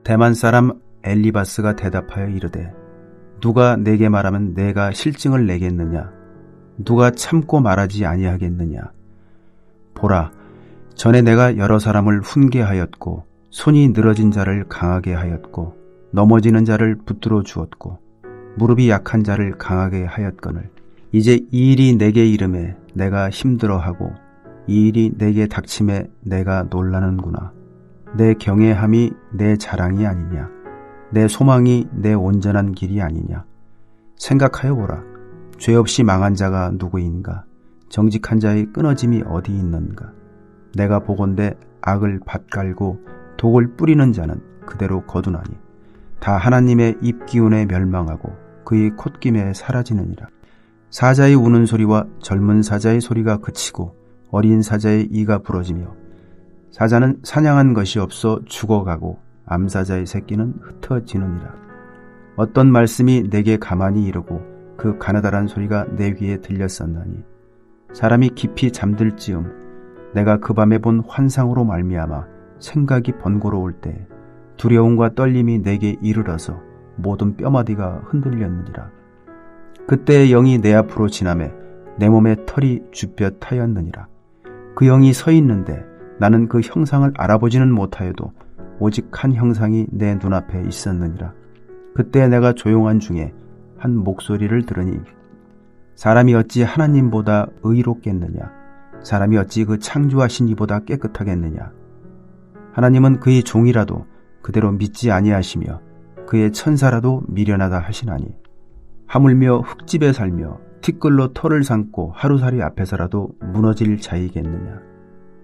대만 사람 엘리바스가 대답하여 이르되 누가 내게 말하면 내가 실증을 내겠느냐? 누가 참고 말하지 아니하겠느냐? 보라, 전에 내가 여러 사람을 훈계하였고 손이 늘어진 자를 강하게 하였고 넘어지는 자를 붙들어 주었고 무릎이 약한 자를 강하게 하였거늘 이제 이 일이 내게 이름에 내가 힘들어하고 이 일이 내게 닥침에 내가 놀라는구나. 내 경외함이 내 자랑이 아니냐? 내 소망이 내 온전한 길이 아니냐? 생각하여 보라. 죄 없이 망한 자가 누구인가? 정직한 자의 끊어짐이 어디 있는가? 내가 보건대 악을 밭갈고 독을 뿌리는 자는 그대로 거두나니 다 하나님의 입기운에 멸망하고 그의 콧김에 사라지느니라. 사자의 우는 소리와 젊은 사자의 소리가 그치고 어린 사자의 이가 부러지며 사자는 사냥한 것이 없어 죽어가고 암사자의 새끼는 흩어지느니라. 어떤 말씀이 내게 가만히 이르고 그 가느다란 소리가 내 귀에 들렸었나니 사람이 깊이 잠들 즈음 내가 그 밤에 본 환상으로 말미암아 생각이 번거로울 때 두려움과 떨림이 내게 이르러서 모든 뼈마디가 흔들렸느니라. 그때의 영이 내 앞으로 지나매 내 몸에 털이 주뼛하였느니라. 그 영이 서 있는데 나는 그 형상을 알아보지는 못하여도 오직 한 형상이 내 눈앞에 있었느니라. 그때 내가 조용한 중에 한 목소리를 들으니 사람이 어찌 하나님보다 의롭겠느냐? 사람이 어찌 그 창조하신 이보다 깨끗하겠느냐? 하나님은 그의 종이라도 그대로 믿지 아니하시며 그의 천사라도 미련하다 하시나니 하물며 흙집에 살며 티끌로 털을 삼고 하루살이 앞에서라도 무너질 자이겠느냐?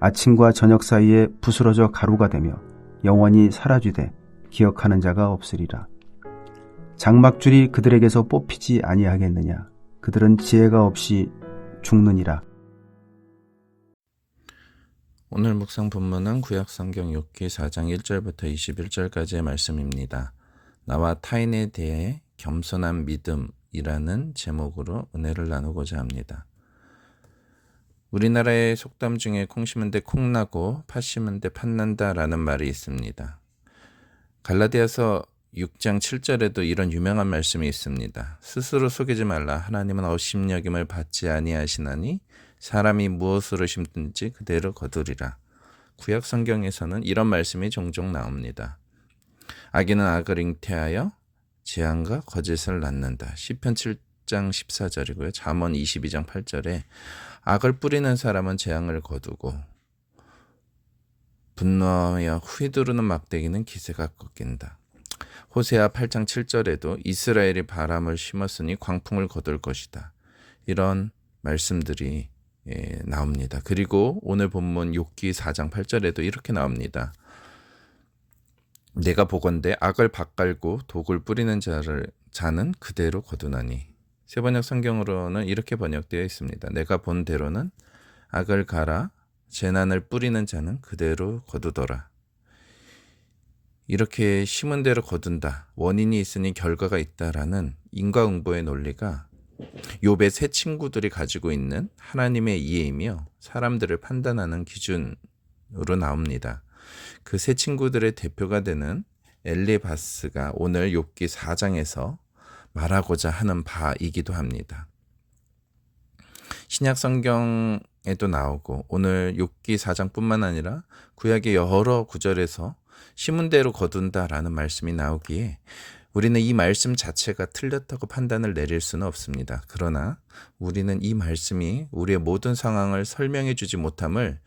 아침과 저녁 사이에 부스러져 가루가 되며 영원히 사라지되 기억하는 자가 없으리라. 장막줄이 그들에게서 뽑히지 아니하겠느냐? 그들은 지혜가 없이 죽느니라. 오늘 묵상 본문은 구약성경 욥기 4장 1절부터 21절까지의 말씀입니다. 나와 타인에 대해 겸손한 믿음이라는 제목으로 은혜를 나누고자 합니다. 우리나라의 속담 중에 콩 심은 데 콩 나고 팥 심은 데 팥 난다라는 말이 있습니다. 갈라디아서 6장 7절에도 이런 유명한 말씀이 있습니다. 스스로 속이지 말라. 하나님은 업신여김을 받지 아니하시나니 사람이 무엇으로 심든지 그대로 거두리라. 구약 성경에서는 이런 말씀이 종종 나옵니다. 악인은 악을 잉태하여 재앙과 거짓을 낳는다. 시편 7장 14절이고요. 잠언 22장 8절에 악을 뿌리는 사람은 재앙을 거두고 분노하여 휘두르는 막대기는 기세가 꺾인다. 호세아 8장 7절에도 이스라엘이 바람을 심었으니 광풍을 거둘 것이다. 이런 말씀들이 나옵니다. 그리고 오늘 본문 욥기 4장 8절에도 이렇게 나옵니다. 내가 보건대 악을 밭갈고 독을 뿌리는 자는 그대로 거두나니. 세번역 성경으로는 이렇게 번역되어 있습니다. 내가 본 대로는 악을 갈아 재난을 뿌리는 자는 그대로 거두더라. 이렇게 심은 대로 거둔다. 원인이 있으니 결과가 있다라는 인과응보의 논리가 욥의 세 친구들이 가지고 있는 하나님의 이해이며 사람들을 판단하는 기준으로 나옵니다. 그 세 친구들의 대표가 되는 엘리바스가 오늘 욥기 4장에서 말하고자 하는 바이기도 합니다. 신약 성경에도 나오고 오늘 욥기 4장뿐만 아니라 구약의 여러 구절에서 심은 대로 거둔다라는 말씀이 나오기에 우리는 이 말씀 자체가 틀렸다고 판단을 내릴 수는 없습니다. 그러나 우리는 이 말씀이 우리의 모든 상황을 설명해 주지 못함을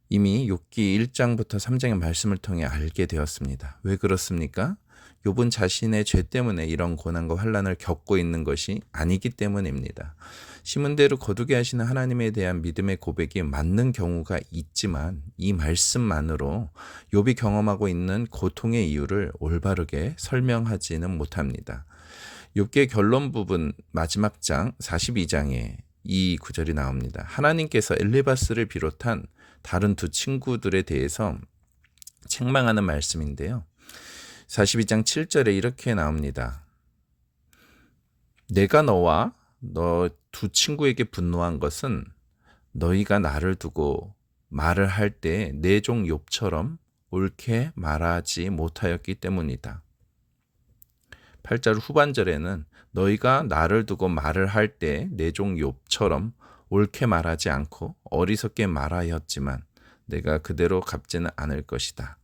이미 욥기 1장부터 3장의 말씀을 통해 알게 되었습니다. 왜 그렇습니까? 욥은 자신의 죄 때문에 이런 고난과 환난을 겪고 있는 것이 아니기 때문입니다. 심은 대로 거두게 하시는 하나님에 대한 믿음의 고백이 맞는 경우가 있지만 이 말씀만으로 욥이 경험하고 있는 고통의 이유를 올바르게 설명하지는 못합니다. 욥기의 결론 부분 마지막 장 42장에 이 구절이 나옵니다. 하나님께서 엘리바스를 비롯한 다른 두 친구들에 대해서 책망하는 말씀인데요. 42장 7절에 이렇게 나옵니다. 내가 너와 너 두 친구에게 분노한 것은 너희가 나를 두고 말을 할 때 내 종 욥처럼 옳게 말하지 못하였기 때문이다. 8절 후반절에는 너희가 나를 두고 말을 할 때 내 종 욥처럼 옳게 말하지 않고 어리석게 말하였지만 내가 그대로 갚지는 않을 것이다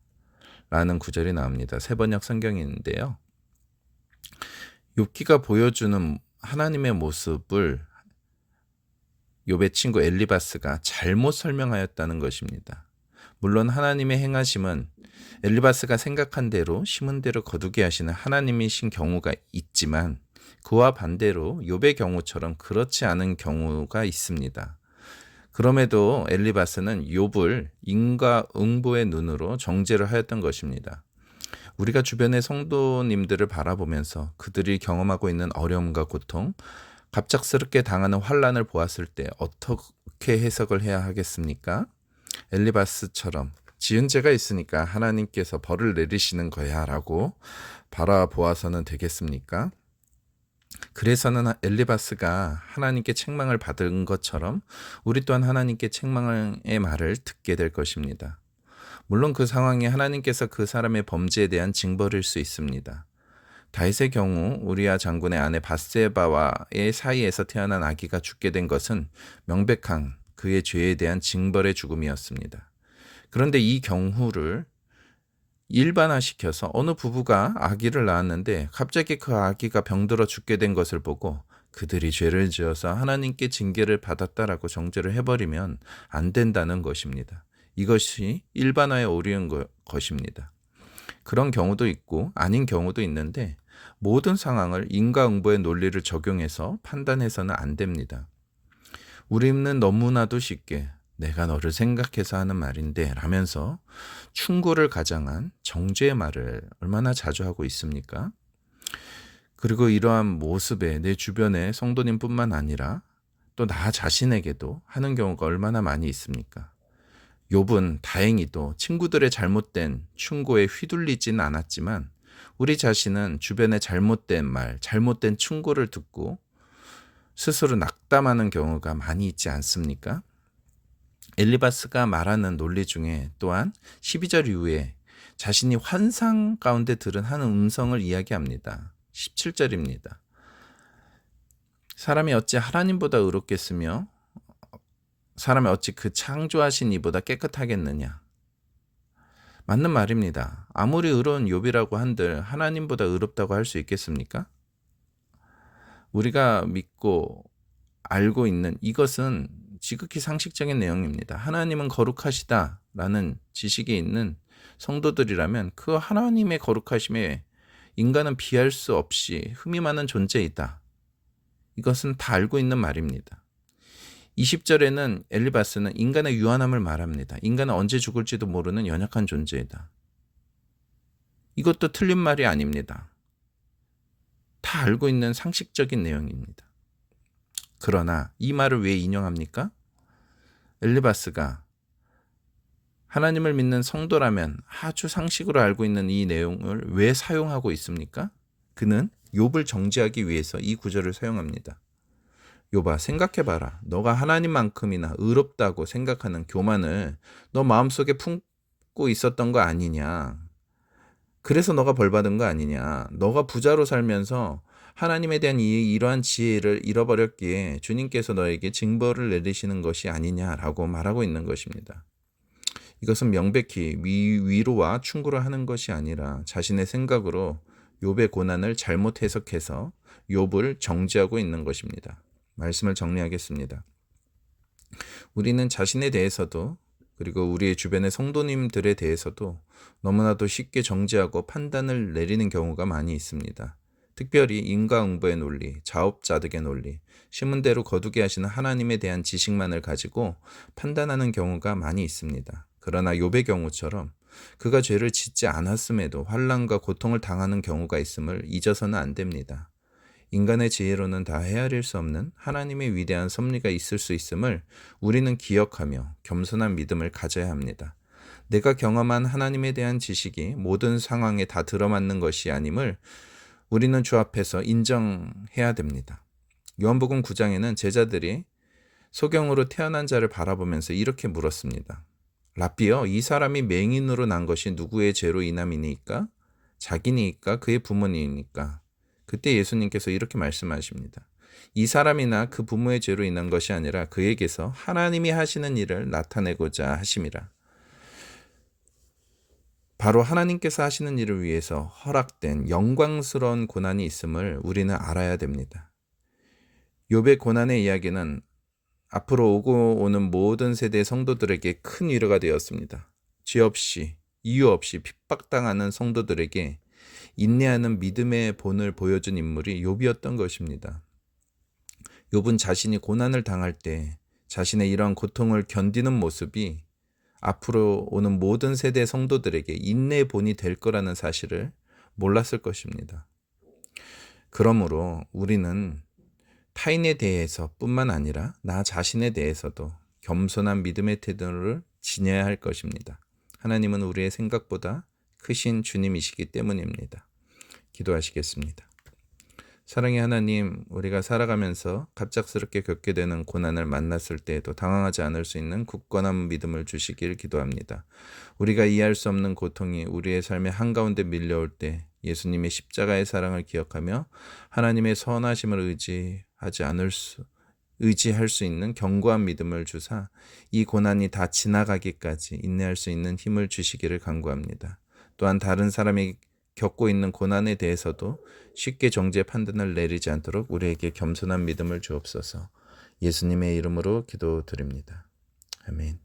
라는 구절이 나옵니다. 세번역 성경인데요. 욥기가 보여주는 하나님의 모습을 욥의 친구 엘리바스가 잘못 설명하였다는 것입니다. 물론 하나님의 행하심은 엘리바스가 생각한 대로 심은 대로 거두게 하시는 하나님이신 경우가 있지만 그와 반대로 욥의 경우처럼 그렇지 않은 경우가 있습니다. 그럼에도 엘리바스는 욥을 인과응보의 눈으로 정죄를 하였던 것입니다. 우리가 주변의 성도님들을 바라보면서 그들이 경험하고 있는 어려움과 고통, 갑작스럽게 당하는 환난을 보았을 때 어떻게 해석을 해야 하겠습니까? 엘리바스처럼 지은 죄가 있으니까 하나님께서 벌을 내리시는 거야 라고 바라보아서는 되겠습니까? 그래서는 엘리바스가 하나님께 책망을 받은 것처럼 우리 또한 하나님께 책망의 말을 듣게 될 것입니다. 물론 그 상황이 하나님께서 그 사람의 범죄에 대한 징벌일 수 있습니다. 다윗의 경우 우리아 장군의 아내 밧세바와의 사이에서 태어난 아기가 죽게 된 것은 명백한 그의 죄에 대한 징벌의 죽음이었습니다. 그런데 이 경우를 일반화시켜서 어느 부부가 아기를 낳았는데 갑자기 그 아기가 병들어 죽게 된 것을 보고 그들이 죄를 지어서 하나님께 징계를 받았다라고 정죄를 해버리면 안 된다는 것입니다. 이것이 일반화에 오르는 것입니다. 그런 경우도 있고 아닌 경우도 있는데 모든 상황을 인과응보의 논리를 적용해서 판단해서는 안 됩니다. 우리는 너무나도 쉽게 내가 너를 생각해서 하는 말인데 라면서 충고를 가장한 정죄의 말을 얼마나 자주 하고 있습니까? 그리고 이러한 모습에 내 주변의 성도님뿐만 아니라 또 나 자신에게도 하는 경우가 얼마나 많이 있습니까? 욥은 다행히도 친구들의 잘못된 충고에 휘둘리진 않았지만 우리 자신은 주변의 잘못된 말, 잘못된 충고를 듣고 스스로 낙담하는 경우가 많이 있지 않습니까? 엘리바스가 말하는 논리 중에 또한 12절 이후에 자신이 환상 가운데 들은 한 음성을 이야기합니다. 17절입니다. 사람이 어찌 하나님보다 의롭겠으며 사람이 어찌 그 창조하신 이보다 깨끗하겠느냐. 맞는 말입니다. 아무리 의로운 욥이라고 한들 하나님보다 의롭다고 할 수 있겠습니까? 우리가 믿고 알고 있는 이것은 지극히 상식적인 내용입니다. 하나님은 거룩하시다라는 지식이 있는 성도들이라면 그 하나님의 거룩하심에 인간은 비할 수 없이 흠이 많은 존재이다. 이것은 다 알고 있는 말입니다. 20절에는 엘리바스는 인간의 유한함을 말합니다. 인간은 언제 죽을지도 모르는 연약한 존재이다. 이것도 틀린 말이 아닙니다. 다 알고 있는 상식적인 내용입니다. 그러나 이 말을 왜 인용합니까? 엘리바스가 하나님을 믿는 성도라면 아주 상식으로 알고 있는 이 내용을 왜 사용하고 있습니까? 그는 욥을 정죄하기 위해서 이 구절을 사용합니다. 욥아, 생각해봐라. 너가 하나님만큼이나 의롭다고 생각하는 교만을 너 마음속에 품고 있었던 거 아니냐. 그래서 너가 벌받은 거 아니냐. 너가 부자로 살면서 하나님에 대한 이러한 지혜를 잃어버렸기에 주님께서 너에게 징벌을 내리시는 것이 아니냐라고 말하고 있는 것입니다. 이것은 명백히 위로와 충고를 하는 것이 아니라 자신의 생각으로 욥의 고난을 잘못 해석해서 욥을 정죄하고 있는 것입니다. 말씀을 정리하겠습니다. 우리는 자신에 대해서도 그리고 우리의 주변의 성도님들에 대해서도 너무나도 쉽게 정죄하고 판단을 내리는 경우가 많이 있습니다. 특별히 인과응보의 논리, 자업자득의 논리, 심은 대로 거두게 하시는 하나님에 대한 지식만을 가지고 판단하는 경우가 많이 있습니다. 그러나 욥의 경우처럼 그가 죄를 짓지 않았음에도 환난과 고통을 당하는 경우가 있음을 잊어서는 안 됩니다. 인간의 지혜로는 다 헤아릴 수 없는 하나님의 위대한 섭리가 있을 수 있음을 우리는 기억하며 겸손한 믿음을 가져야 합니다. 내가 경험한 하나님에 대한 지식이 모든 상황에 다 들어맞는 것이 아님을 우리는 주 앞에서 인정해야 됩니다. 요한복음 9장에는 제자들이 소경으로 태어난 자를 바라보면서 이렇게 물었습니다. 랍비여, 이 사람이 맹인으로 난 것이 누구의 죄로 인함이니까? 자기니까? 그의 부모니까? 그때 예수님께서 이렇게 말씀하십니다. 이 사람이나 그 부모의 죄로 인한 것이 아니라 그에게서 하나님이 하시는 일을 나타내고자 하심이라. 바로 하나님께서 하시는 일을 위해서 허락된 영광스러운 고난이 있음을 우리는 알아야 됩니다. 욥의 고난의 이야기는 앞으로 오고 오는 모든 세대의 성도들에게 큰 위로가 되었습니다. 죄 없이, 이유 없이 핍박당하는 성도들에게 인내하는 믿음의 본을 보여준 인물이 욥이었던 것입니다. 욥은 자신이 고난을 당할 때 자신의 이러한 고통을 견디는 모습이 앞으로 오는 모든 세대 성도들에게 인내의 본이 될 거라는 사실을 몰랐을 것입니다. 그러므로 우리는 타인에 대해서 뿐만 아니라 나 자신에 대해서도 겸손한 믿음의 태도를 지녀야 할 것입니다. 하나님은 우리의 생각보다 크신 주님이시기 때문입니다. 기도하시겠습니다. 사랑의 하나님, 우리가 살아가면서 갑작스럽게 겪게 되는 고난을 만났을 때에도 당황하지 않을 수 있는 굳건한 믿음을 주시길 기도합니다. 우리가 이해할 수 없는 고통이 우리의 삶의 한가운데 밀려올 때 예수님의 십자가의 사랑을 기억하며 하나님의 선하심을 의지할 수 있는 견고한 믿음을 주사 이 고난이 다 지나가기까지 인내할 수 있는 힘을 주시기를 간구합니다. 또한 다른 사람이 겪고 있는 고난에 대해서도 쉽게 정죄 판단을 내리지 않도록 우리에게 겸손한 믿음을 주옵소서. 예수님의 이름으로 기도드립니다. 아멘.